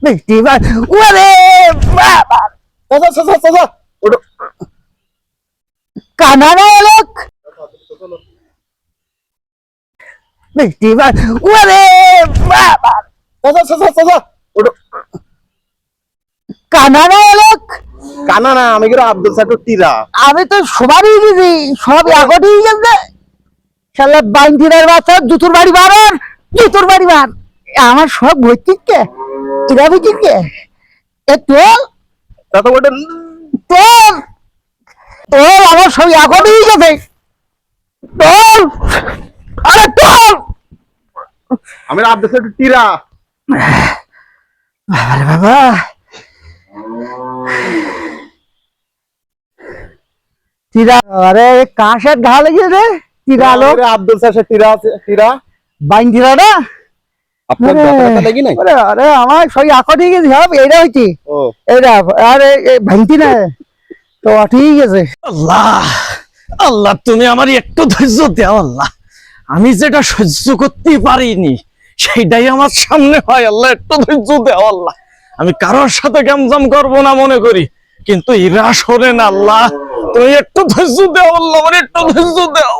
বৃষ্টি ওরে বাবা ওটা কানা না লোক বৃষ্টি ওরে বাবা ওটা কানা না লোক কানা না, আমি কিন্তু আব্দুল সাটুর টিরা। আমি তো সবারই গেছি, সব একই গেছে। শালা বাইন্দিরার বাচ্চা জুতুর বাড়ি বাড়ার, জুতুর বাড়ি বার আমার সব ভর্তিকে এরা বুঝিকে এ তোর তা তো ওটা তোর তোর আমার সব একই গেছে তোর। আরে তোর আমি আব্দুল সাটুর টিরা। আরে বাবা তিরা, আরে কাশের ঘা লেগেছে তিরা আলো আব্দুল সাটুর টিরা আছে, টিরা বাইন্দিরা না। আপনার কথা লাগি নাই। আরে আরে আমার সই একই গেছে সব এটা হইছে ও এটা। আরে ভাঙতি না তো ঠিক আছে। আল্লাহ আল্লাহ, তুমি আমার একটু ধৈর্য দাও আল্লাহ। আমি যেটা সহ্য করতে পারিনি সেইটাই আমার সামনে হয়। আল্লাহ একটু ধৈর্য দাও আল্লাহ। আমি কারোর সাথে গ্যামজাম করবো না মনে করি, কিন্তু এরা শোনে না আল্লাহ। তুমি একটু ধৈর্য দাও আল্লাহ, আমার একটু ধৈর্য দাও।